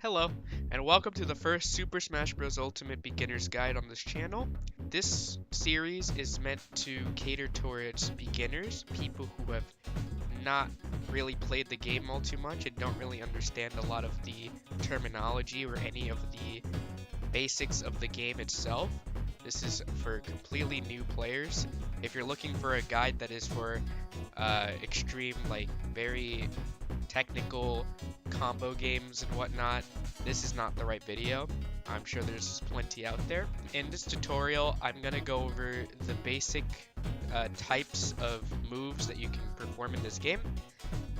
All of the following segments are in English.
Hello, and welcome to the first Super Smash Bros. Ultimate Beginner's Guide on this channel. This series is meant to cater towards beginners, people who have not really played the game all too much and don't really understand a lot of the terminology or any of the basics of the game itself. This is for completely new players. If you're looking for a guide that is for extreme, like very technical combo games and whatnot, this is not the right video. I'm sure there's plenty out there. In this tutorial, I'm gonna go over the basic types of moves that you can perform in this game,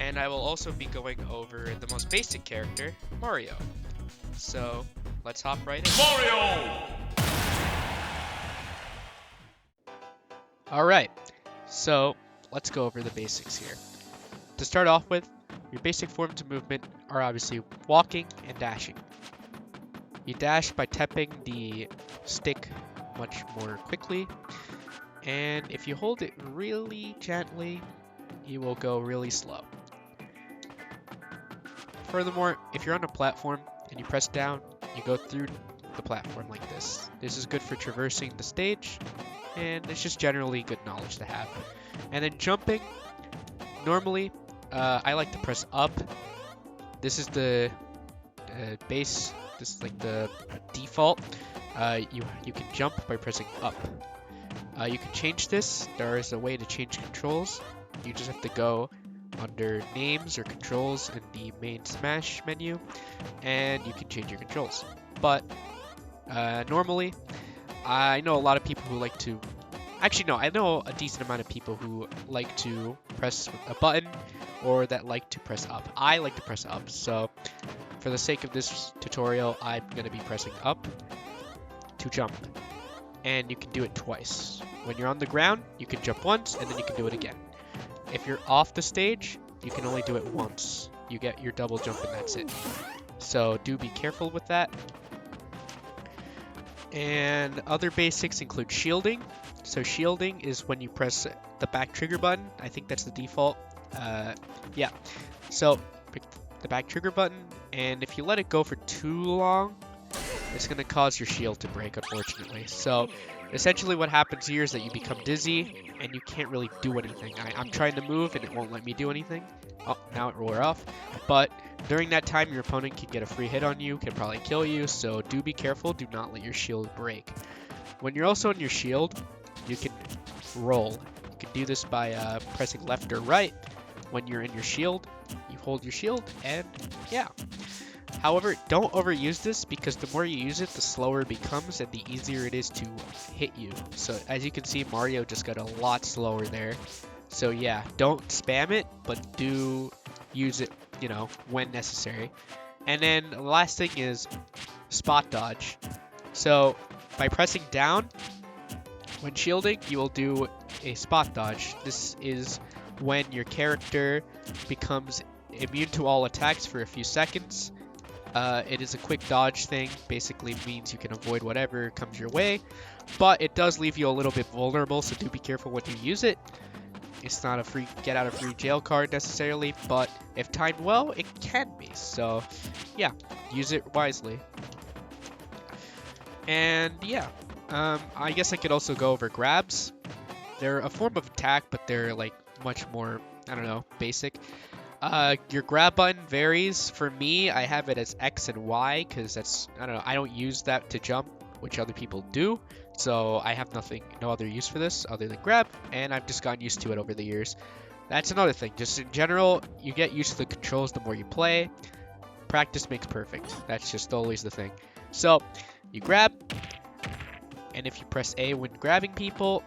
and I will also be going over the most basic character, Mario. So let's hop right in. Mario! Alright, so let's go over the basics here. To start off with, your basic forms of movement are obviously walking and dashing. You dash by tapping the stick much more quickly, and if you hold it really gently, you will go really slow. Furthermore, if you're on a platform and you press down, you go through the platform like this. This is good for traversing the stage, and it's just generally good knowledge to have. And then jumping, normally, I like to press up. This is the base. This is like the default. You can jump by pressing up. You can change this. There is a way to change controls. You just have to go under names or controls in the main Smash menu, and you can change your controls. But normally, I know a lot of people who like to. Actually, no, I know a decent amount of people who like to press a button or that like to press up. I like to press up, so for the sake of this tutorial, I'm going to be pressing up to jump. And you can do it twice. When you're on the ground, you can jump once, and then you can do it again. If you're off the stage, you can only do it once. You get your double jump, and that's it. So do be careful with that. And other basics include shielding. So shielding is when you press the back trigger button. I think that's the default. Yeah. So pick the back trigger button, and if you let it go for too long, it's going to cause your shield to break, unfortunately. So essentially what happens here is that you become dizzy, and you can't really do anything. I'm trying to move, and it won't let me do anything. Oh, now it wore off. But during that time, your opponent can get a free hit on you, can probably kill you, so do be careful. Do not let your shield break. When you're also on your shield, you can roll. You can do this by pressing left or right. When you're in your shield, you hold your shield, and yeah. However, don't overuse this, because the more you use it, the slower it becomes and the easier it is to hit you. So as you can see, Mario just got a lot slower there. So yeah, don't spam it, but do use it, when necessary. And then the last thing is spot dodge. So by pressing down, when shielding, you will do a spot dodge. This is when your character becomes immune to all attacks for a few seconds. It is a quick dodge thing, basically means you can avoid whatever comes your way, but it does leave you a little bit vulnerable, so do be careful when you use it. It's not a free get out of free jail card necessarily, but if timed well, it can be. So yeah, use it wisely. And yeah, I guess I could also go over grabs. They're a form of attack, but they're like much more, basic. Your grab button varies. For me, I have it as X and Y because that's, I don't use that to jump, which other people do. So I have no other use for this other than grab, and I've just gotten used to it over the years. That's another thing. Just in general, you get used to the controls the more you play. Practice makes perfect. That's just always the thing. So you grab, and if you press A when grabbing people,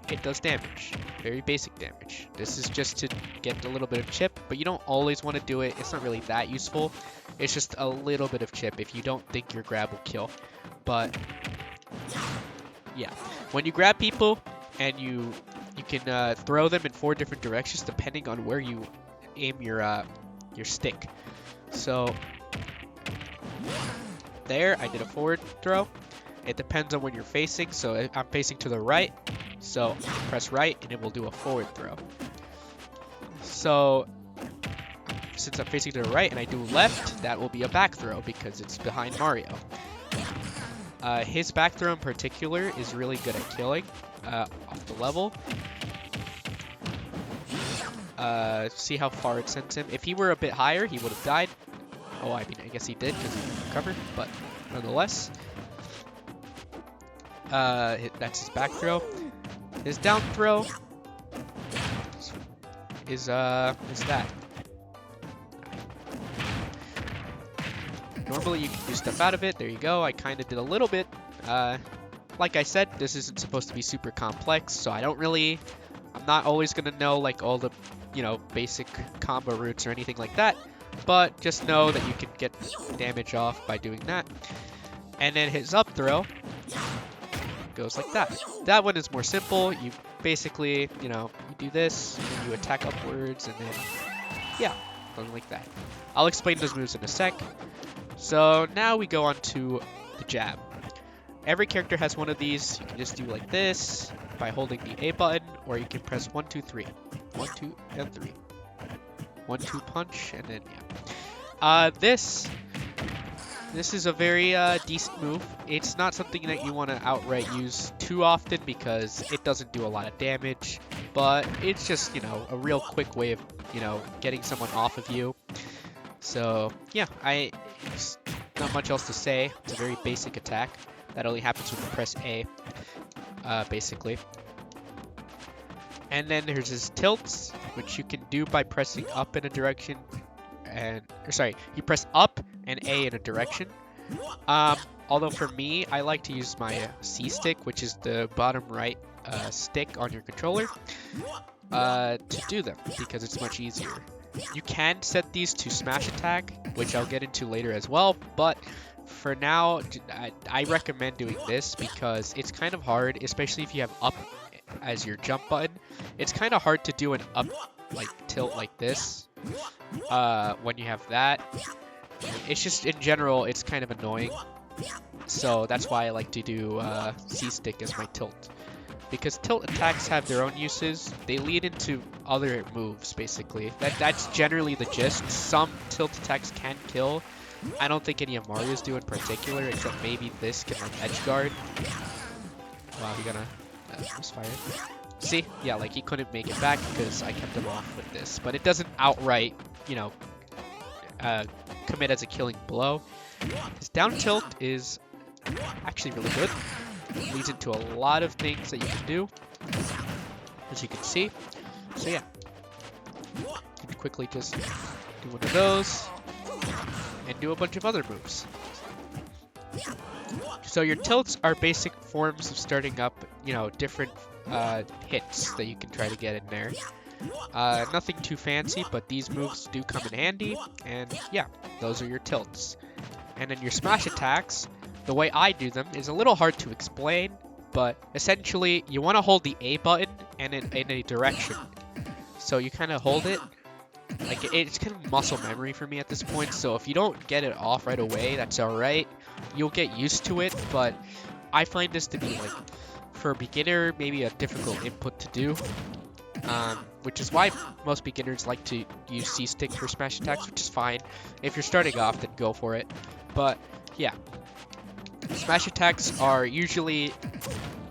it does damage. Very basic damage. This is just to get a little bit of chip, but you don't always want to do it. It's not really that useful. It's just a little bit of chip if you don't think your grab will kill. But yeah, when you grab people and you can throw them in 4 different directions depending on where you aim your stick. So there, I did a forward throw. It depends on when you're facing. So I'm facing to the right, so press right and it will do a forward throw. So since I'm facing to the right and I do left, that will be a back throw because it's behind Mario. His back throw in particular is really good at killing off the level. See how far it sends him. If he were a bit higher, he would have died. Oh, I mean, I guess he did because he recovered, but nonetheless. That's his back throw. His down throw is that. Normally you can do stuff out of it. There you go. I kind of did a little bit. Like I said, this isn't supposed to be super complex, so I'm not always gonna know like all the, basic combo routes or anything like that. But just know that you can get damage off by doing that. And then his up throw goes like that. That one is more simple. You basically, you do this, and you attack upwards, and then, yeah, something like that. I'll explain those moves in a sec. So now we go on to the jab. Every character has one of these. You can just do like this by holding the A button, or you can press 1, 2, 3. 1, 2, and 3. 1, 2 punch, and then yeah. This is a very decent move. It's not something that you want to outright use too often because it doesn't do a lot of damage, but it's just, a real quick way of, getting someone off of you. So yeah, it's not much else to say. It's a very basic attack that only happens when you press A, basically. And then there's his tilts, which you can do by pressing up in a direction, you press up and A in a direction. Although for me, I like to use my C stick, which is the bottom right stick on your controller, to do them because it's much easier. You can set these to smash attack, which I'll get into later as well, but for now, I recommend doing this because it's kind of hard, especially if you have up as your jump button. It's kind of hard to do an up tilt like this when you have that. It's just, in general, it's kind of annoying. So that's why I like to do C-stick as my tilt. Because tilt attacks have their own uses. They lead into other moves, basically. That's generally the gist. Some tilt attacks can kill. I don't think any of Mario's do in particular, except maybe this can edge guard. Wow, he gonna misfire. See? Yeah, he couldn't make it back because I kept him off with this. But it doesn't outright, commit as a killing blow. His down tilt is actually really good. It leads into a lot of things that you can do, as you can see. So yeah, you can quickly just do one of those and do a bunch of other moves. So your tilts are basic forms of starting up, different hits that you can try to get in there. Nothing too fancy, but these moves do come in handy, and yeah, those are your tilts. And then your smash attacks, the way I do them is a little hard to explain, but essentially you want to hold the A button and in a direction. So you kind of hold it, it's kind of muscle memory for me at this point, so if you don't get it off right away, that's alright. You'll get used to it, but I find this to be, for a beginner, maybe a difficult input to do. Which is why most beginners like to use C-stick for smash attacks, which is fine. If you're starting off, then go for it. But yeah, smash attacks are usually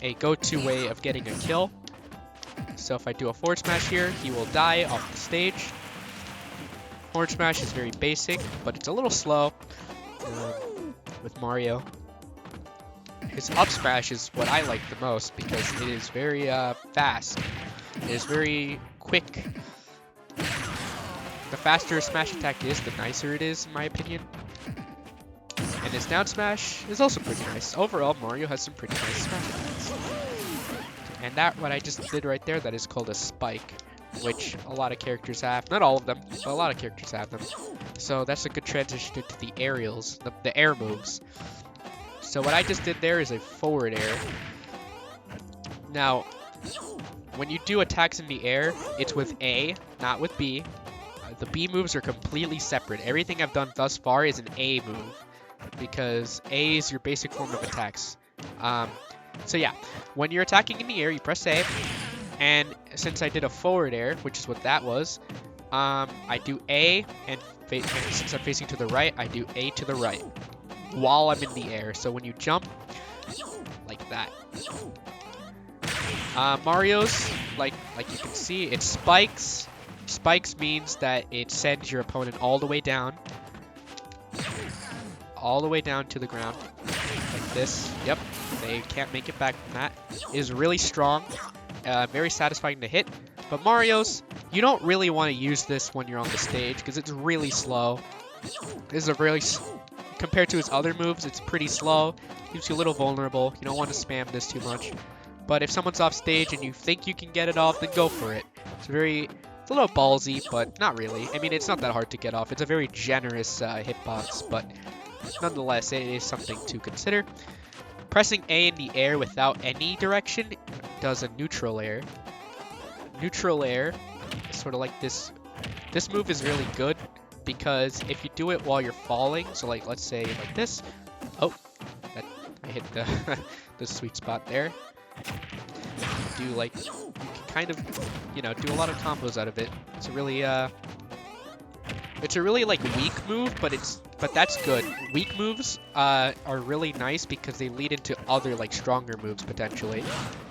a go-to way of getting a kill. So if I do a forward smash here, he will die off the stage. Forward smash is very basic, but it's a little slow with Mario. His up smash is what I like the most because it is very fast. It is very quick. The faster a smash attack is, the nicer it is, in my opinion. And his down smash is also pretty nice. Overall, Mario has some pretty nice smash attacks. And what I just did right there, that is called a spike, which a lot of characters have. Not all of them, but a lot of characters have them. So that's a good transition into the aerials, the air moves. So what I just did there is a forward air. Now, when you do attacks in the air, it's with A, not with B. The B moves are completely separate. Everything I've done thus far is an A move, because A is your basic form of attacks. So yeah, when you're attacking in the air, you press A, and since I did a forward air, which is what that was, I do A, and since I'm facing to the right, I do A to the right while I'm in the air. So when you jump, like that. Mario's, like you can see, it spikes. Spikes means that it sends your opponent all the way down. All the way down to the ground. Like this. Yep. They can't make it back from that. It is really strong. Very satisfying to hit. But Mario's, you don't really want to use this when you're on the stage because it's really slow. This is a really... Compared to his other moves, it's pretty slow. Keeps you a little vulnerable. You don't want to spam this too much. But if someone's off stage and you think you can get it off, then go for it. It's a little ballsy, but not really. I mean, it's not that hard to get off. It's a very generous hitbox, but nonetheless, it is something to consider. Pressing A in the air without any direction does a neutral air. Neutral air is sort of like this. This move is really good because if you do it while you're falling, so like let's say like this. Oh, I hit the the sweet spot there. Do like you can kind of, you know, do a lot of combos out of it. It's a really like weak move, but that's good. Weak moves are really nice because they lead into other like stronger moves potentially.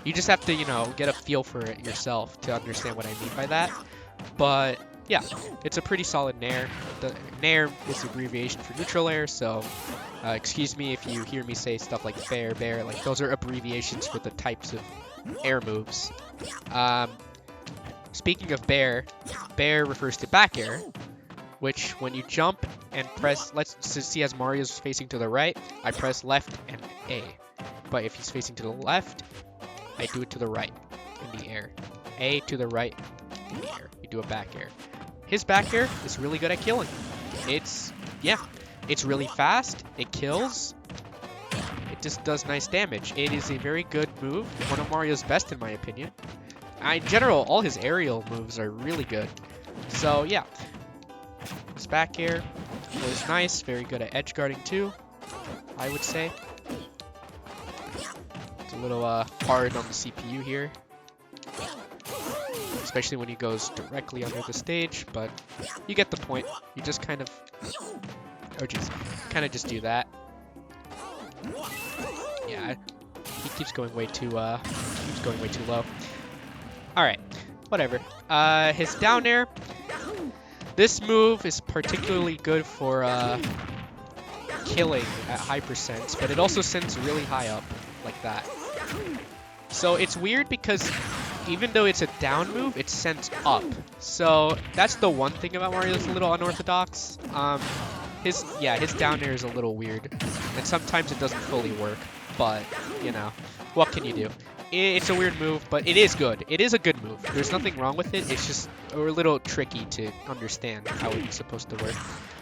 You just have to, you know, get a feel for it yourself to understand what I mean by that. But yeah, it's a pretty solid nair. The nair is abbreviation for neutral air, so excuse me if you hear me say stuff like fair, bear, like those are abbreviations for the types of air moves. Speaking of bear, bear refers to back air, which when you jump and press, let's see as Mario's facing to the right, I press left and A. But if he's facing to the left, I do it to the right in the air. A to the right in the air. You do a back air. His back air is really good at killing. It's really fast. It kills. It just does nice damage. It is a very good move. One of Mario's best in my opinion. In general, all his aerial moves are really good. So yeah. His back air was nice. Very good at edge guarding too, I would say. It's a little hard on the CPU here. Especially when he goes directly under the stage, but you get the point. You just kind of... Oh jeez. Kind of just do that. Yeah, he keeps going way too low. Alright, whatever. His down air. This move is particularly good for killing at high percents, but it also sends really high up, like that. So it's weird because even though it's a down move, it sends up. So that's the one thing about Mario that's a little unorthodox. His down air is a little weird, and sometimes it doesn't fully work. But you know, what can you do? It's a weird move, but it is good. It is a good move. There's nothing wrong with it. It's just a little tricky to understand how it's supposed to work.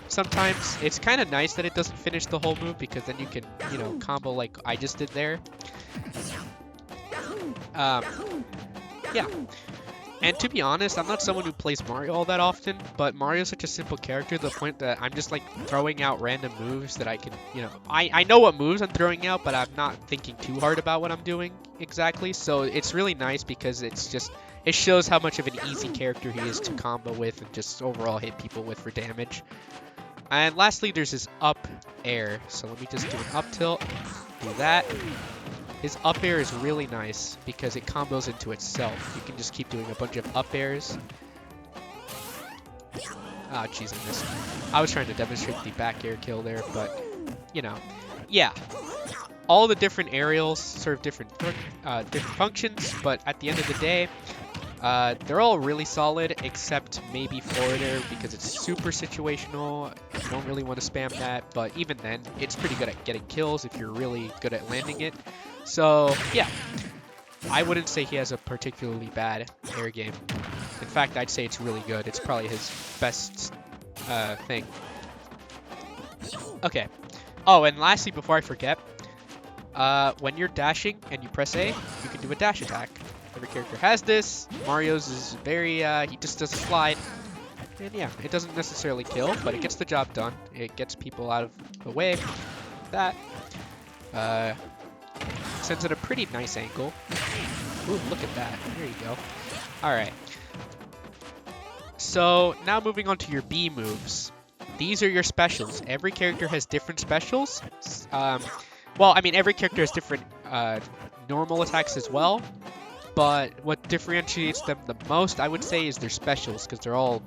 Sometimes it's kind of nice that it doesn't finish the whole move because then you can, you know, combo like I just did there. Yeah. And to be honest, I'm not someone who plays Mario all that often, but Mario's such a simple character to the point that I'm just like throwing out random moves that I can, you know, I know what moves I'm throwing out, but I'm not thinking too hard about what I'm doing exactly. So it's really nice because it's just, it shows how much of an easy character he is to combo with and just overall hit people with for damage. And lastly, there's his up air. So let me just do an up tilt, do that. His up air is really nice because it combos into itself. You can just keep doing a bunch of up airs. Ah, jeez, I missed. I was trying to demonstrate the back air kill there, but, you know. Yeah. All the different aerials serve different functions, but at the end of the day, they're all really solid, except maybe forward air because it's super situational. You don't really want to spam that, but even then, it's pretty good at getting kills if you're really good at landing it. So, yeah, I wouldn't say he has a particularly bad air game. In fact, I'd say it's really good. It's probably his best thing. Okay. Oh, and lastly, before I forget, when you're dashing and you press A, you can do a dash attack. Every character has this. Mario's is very, he just does a slide. And yeah, it doesn't necessarily kill, but it gets the job done. It gets people out of the way. That. Sends at a pretty nice angle. Ooh, look at that. There you go. Alright. So now moving on to your B moves. These are your specials. Every character has different specials. Well, I mean, every character has different normal attacks as well. But what differentiates them the most, I would say, is their specials, because they're all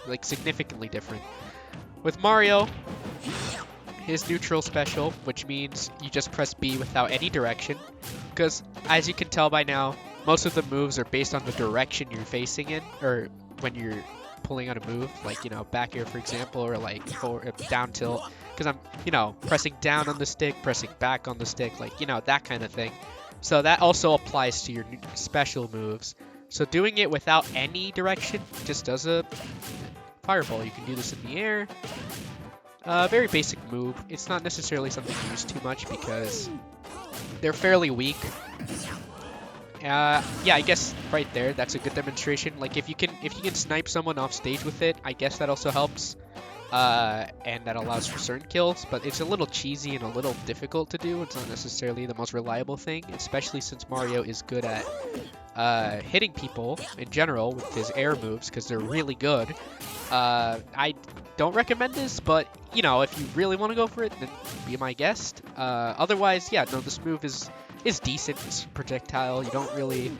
like significantly different. With Mario, his neutral special, which means you just press B without any direction, because as you can tell by now, most of the moves are based on the direction you're facing in, or when you're pulling on a move, like, you know, back air, for example, or like forward, down tilt, because I'm, you know, pressing down on the stick, pressing back on the stick, like, you know, that kind of thing. So that also applies to your special moves. So doing it without any direction just does a fireball. You can do this in the air. Very basic move. It's not necessarily something you use too much because they're fairly weak. Yeah, I guess right there, that's a good demonstration. Like if you can snipe someone off stage with it, I guess that also helps. And that allows for certain kills, but it's a little cheesy and a little difficult to do. It's not necessarily the most reliable thing, especially since Mario is good at hitting people in general with his air moves, because they're really good. I don't recommend this, but, you know, if you really want to go for it, then be my guest. Otherwise, yeah, no, this move is decent. It's a projectile. You don't really...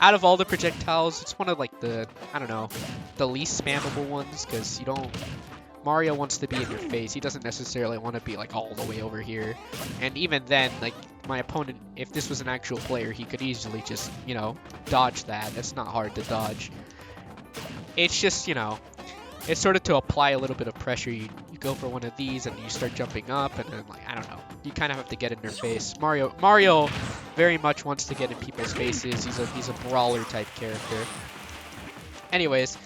Out of all the projectiles, it's one of, like, the, I don't know, the least spammable ones, because you don't... Mario wants to be in your face. He doesn't necessarily want to be like all the way over here. And even then, like my opponent, if this was an actual player, he could easily just, you know, dodge that. That's not hard to dodge. It's just, you know, it's sort of to apply a little bit of pressure. You go for one of these and you start jumping up and then, like, I don't know. You kind of have to get in their face. Mario very much wants to get in people's faces. He's a brawler type character. Anyways,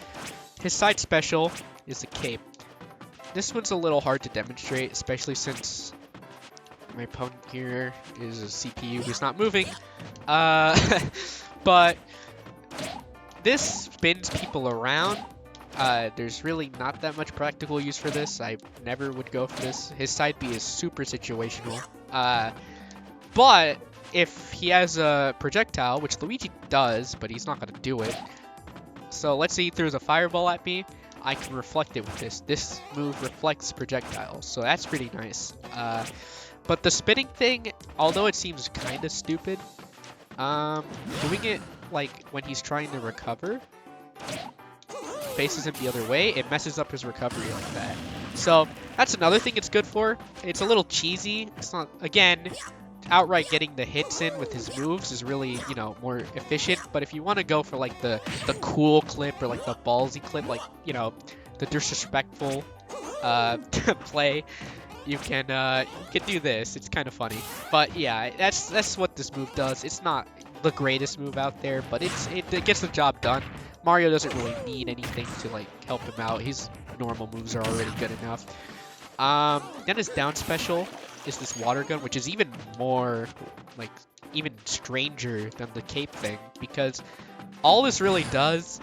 his side special is the cape. This one's a little hard to demonstrate, especially since my opponent here is a CPU who's not moving. But this spins people around. There's really not that much practical use for this. I never would go for this. His side B is super situational. But if he has a projectile, which Luigi does, but he's not going to do it. So let's say he throws a fireball at me. I can reflect it with this. This move reflects projectiles, so that's pretty nice. But the spinning thing, although it seems kind of stupid, doing it like when he's trying to recover, faces him the other way, it messes up his recovery like that. So that's another thing it's good for. It's a little cheesy. It's not, again, outright getting the hits in with his moves is really, you know, more efficient. But if you want to go for like the cool clip or like the ballsy clip, like, you know, the disrespectful play, you can do this. It's kind of funny. But yeah, that's what this move does. It's not the greatest move out there, but it gets the job done. Mario doesn't really need anything to like help him out. His normal moves are already good enough. Then his down special is this water gun, which is even more, like, even stranger than the cape thing, because all this really does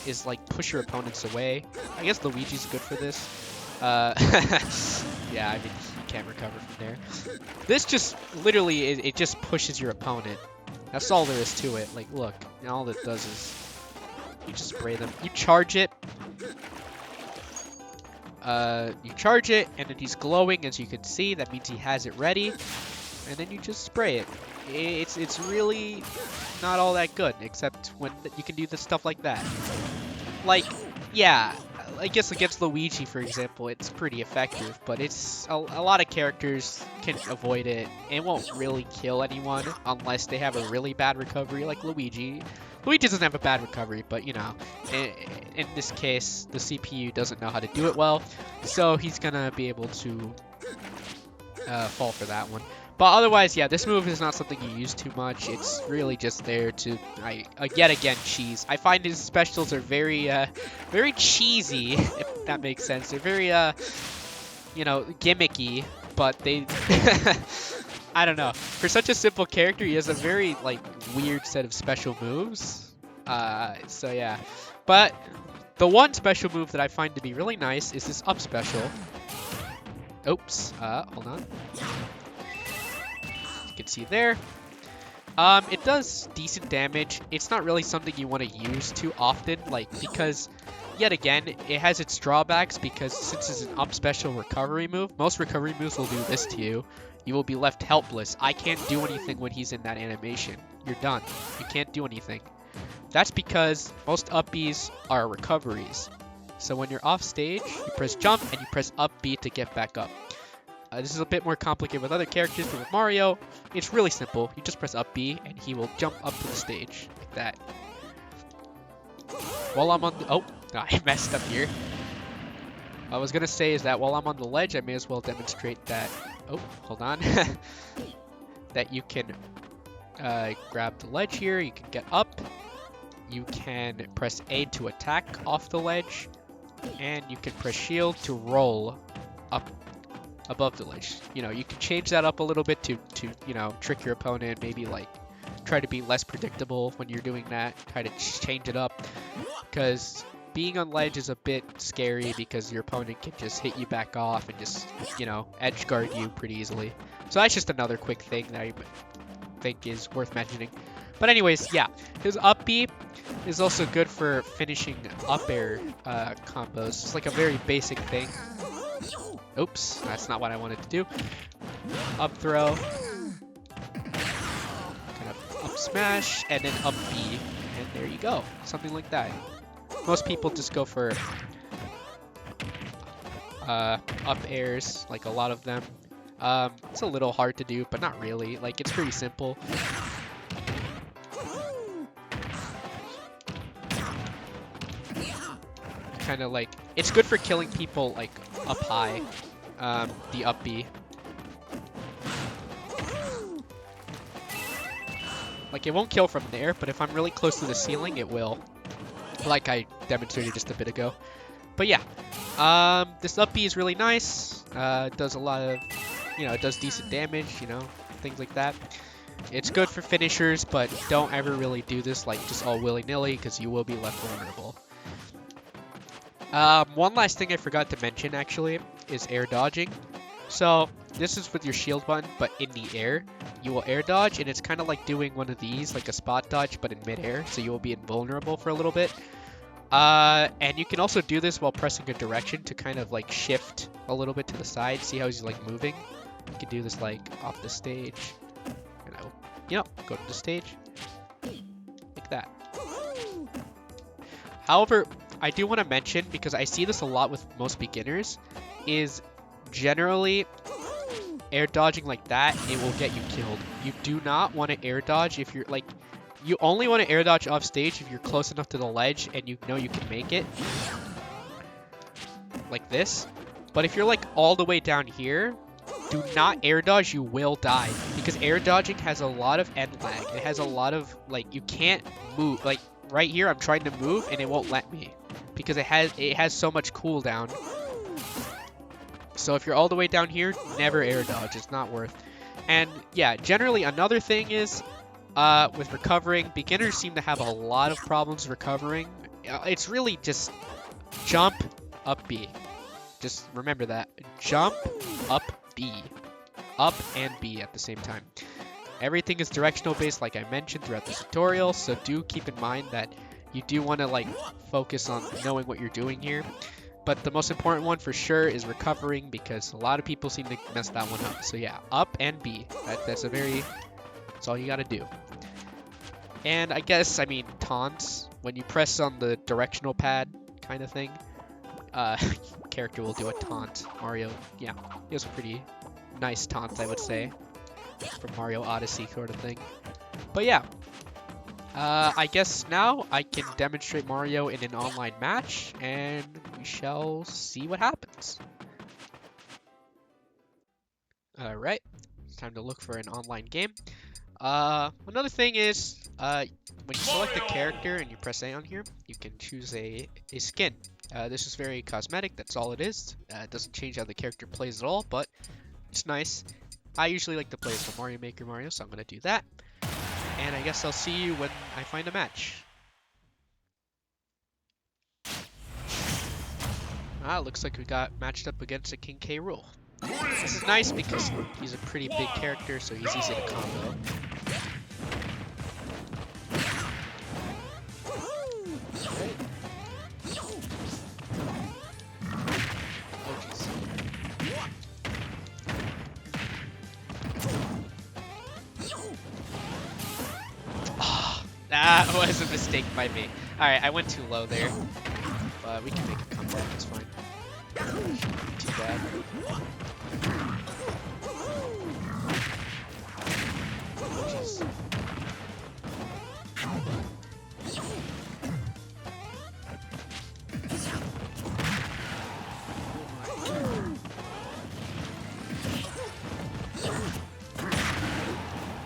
is, like, push your opponents away. I guess Luigi's good for this. Yeah, I mean, you can't recover from there. This just, literally, it just pushes your opponent. That's all there is to it. Like, look, all it does is you just spray them. You charge it. You charge it, and then he's glowing, as you can see. That means he has it ready, and then you just spray it. It's really not all that good, except when you can do this stuff like that. Like, yeah, I guess against Luigi, for example, it's pretty effective, but it's a lot of characters can avoid it. It won't really kill anyone unless they have a really bad recovery, like Luigi. Luigi doesn't have a bad recovery, but, you know, in this case, the CPU doesn't know how to do it well, so he's gonna be able to fall for that one. But otherwise, yeah, this move is not something you use too much. It's really just there to, yet again, cheese. I find his specials are very cheesy, if that makes sense. They're very, you know, gimmicky, but they... I don't know. For such a simple character, he has a very, like, weird set of special moves. So yeah. But the one special move that I find to be really nice is this up special. Oops. Hold on. You can see there. It does decent damage. It's not really something you want to use too often, like, because yet again, it has its drawbacks because since it's an up special recovery move, most recovery moves will do this to you. You will be left helpless. I can't do anything when he's in that animation. You're done. You can't do anything. That's because most up Bs are recoveries. So when you're off stage, you press jump and you press up B to get back up. This is a bit more complicated with other characters, but with Mario, it's really simple. You just press up B and he will jump up to the stage like that. While I'm on the... Oh, I messed up here. I was going to say is that while I'm on the ledge, I may as well demonstrate that... Oh, hold on. That you can grab the ledge here. You can get up. You can press A to attack off the ledge. And you can press shield to roll up above the ledge. You know, you can change that up a little bit to you know, trick your opponent. Maybe like try to be less predictable when you're doing that. Try to change it up. Because being on ledge is a bit scary because your opponent can just hit you back off and just, you know, edge guard you pretty easily. So that's just another quick thing that I think is worth mentioning. But anyways, yeah, his up B is also good for finishing up air combos. It's like a very basic thing. Oops, that's not what I wanted to do. Up throw, kind of up smash, and then up B, and there you go. Something like that. Most people just go for up airs, like a lot of them. It's a little hard to do, but not really. Like, it's pretty simple. Kind of like, it's good for killing people like up high, the up B. Like, it won't kill from there, but if I'm really close to the ceiling, it will. Like I demonstrated just a bit ago. But yeah, this up B is really nice. It does a lot of, you know, it does decent damage, you know, things like that. It's good for finishers, but don't ever really do this like just all willy-nilly because you will be left vulnerable. One last thing I forgot to mention actually is air dodging. So this is with your shield button, but in the air. You will air dodge, and it's kind of like doing one of these, like a spot dodge, but in midair, so you will be invulnerable for a little bit. And you can also do this while pressing a direction to kind of like shift a little bit to the side. See how he's like moving? You can do this like off the stage. And you know, go to the stage. Like that. However, I do want to mention, because I see this a lot with most beginners, is generally air dodging like that, it will get you killed. You do not want to air dodge if you're like, you only want to air dodge off stage if you're close enough to the ledge and you know you can make it. Like this. But if you're like all the way down here, do not air dodge, you will die. Because air dodging has a lot of end lag. It has a lot of, like, you can't move. Like, right here, I'm trying to move and it won't let me. Because it has so much cooldown. So if you're all the way down here, never air dodge. It's not worth. And yeah, generally another thing is with recovering, beginners seem to have a lot of problems recovering. It's really just jump, up B. Just remember that. Jump, up, B. Up and B at the same time. Everything is directional based like I mentioned throughout the tutorial, so do keep in mind that you do want to like focus on knowing what you're doing here. But the most important one for sure is recovering, because a lot of people seem to mess that one up. So yeah, up and B. That's all you gotta do. And I guess, I mean, taunts. When you press on the directional pad kind of thing, character will do a taunt. Mario, yeah, it was a pretty nice taunt, I would say. From Mario Odyssey sort of thing. But yeah. I guess now I can demonstrate Mario in an online match, and we shall see what happens. Alright, it's time to look for an online game. Another thing is, when you select a character and you press A on here, you can choose a skin. This is very cosmetic, that's all it is. It doesn't change how the character plays at all, but it's nice. I usually like to play as the Mario Maker Mario, so I'm going to do that. And I guess I'll see you when I find a match. Looks like we got matched up against a King K. Rool. This is nice because he's a pretty big character, so he's easy to combo. That was a mistake by me. Alright, I went too low there. But we can make a comeback, it's fine. Too bad. Jeez.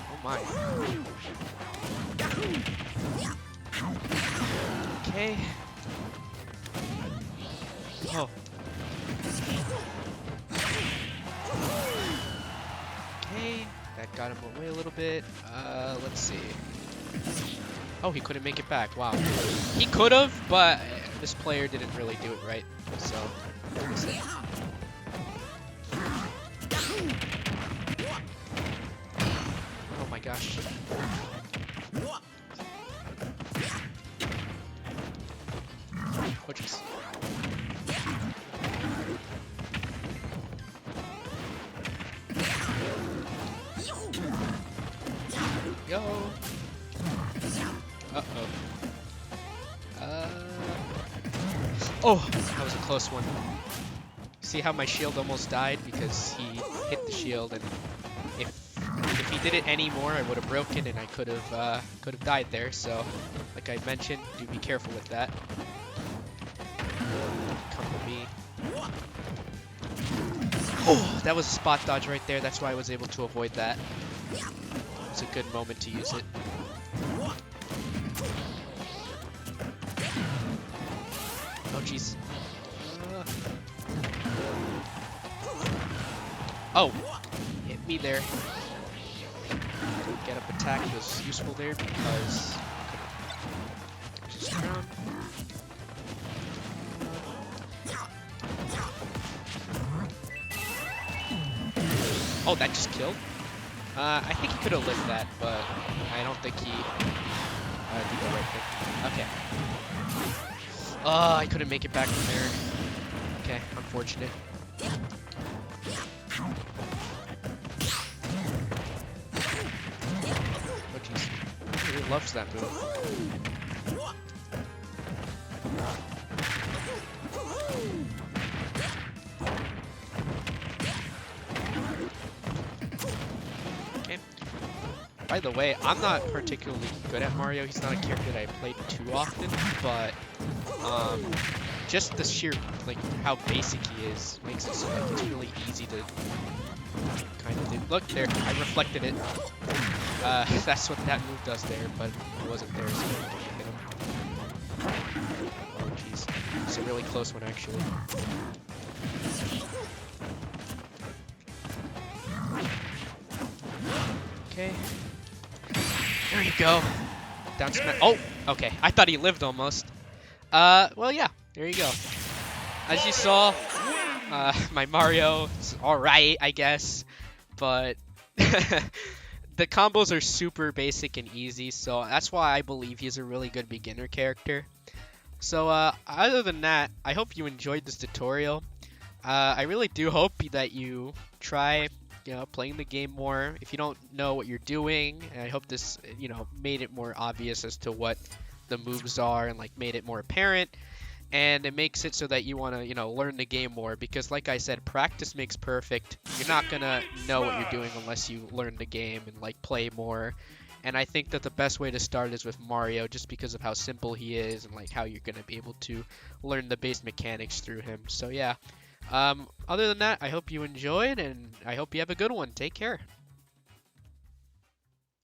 Oh my. Okay. Oh. Okay, that got him away a little bit. Let's see. Oh, he couldn't make it back. Wow. He could have, but this player didn't really do it right. So, we'll see. Oh my gosh. Oh jeez. Go. Uh-oh. Oh, that was a close one. See how my shield almost died because he hit the shield, and if he did it anymore, I would have broken and I could have died there. So, like I mentioned, do be careful with that. Come to me. Oh, that was a spot dodge right there. That's why I was able to avoid that. It's a good moment to use it. Oh, jeez. Oh! Hit me there. Get up attack was useful there because I could just around. Oh, that just killed? I think he could have lived that, but I don't think he did the right thing. Okay. Oh, I couldn't make it back from there. Okay, unfortunate. Oh jeez. He really loves that move. Okay. By the way, I'm not particularly good at Mario. He's not a character that I played too often, but just the sheer, like, how basic he is makes it so like it's really easy to kind of do. Look there, I reflected it. That's what that move does there, but it wasn't there, so I didn't hit him. Oh jeez, it's a really close one actually. Okay, there you go. Down smash. Oh, okay. I thought he lived almost. Well, yeah. There you go. As you saw, my Mario is alright, I guess. But the combos are super basic and easy, so that's why I believe he's a really good beginner character. So, other than that, I hope you enjoyed this tutorial. I really do hope that you try, playing the game more if you don't know what you're doing. And I hope this, made it more obvious as to what the moves are and, like, made it more apparent. And it makes it so that you want to, learn the game more, because like I said, practice makes perfect. You're not going to know what you're doing unless you learn the game and, like, play more. And I think that the best way to start is with Mario, just because of how simple he is and, like, how you're going to be able to learn the base mechanics through him. So, yeah. Other than that, I hope you enjoyed, and I hope you have a good one. Take care.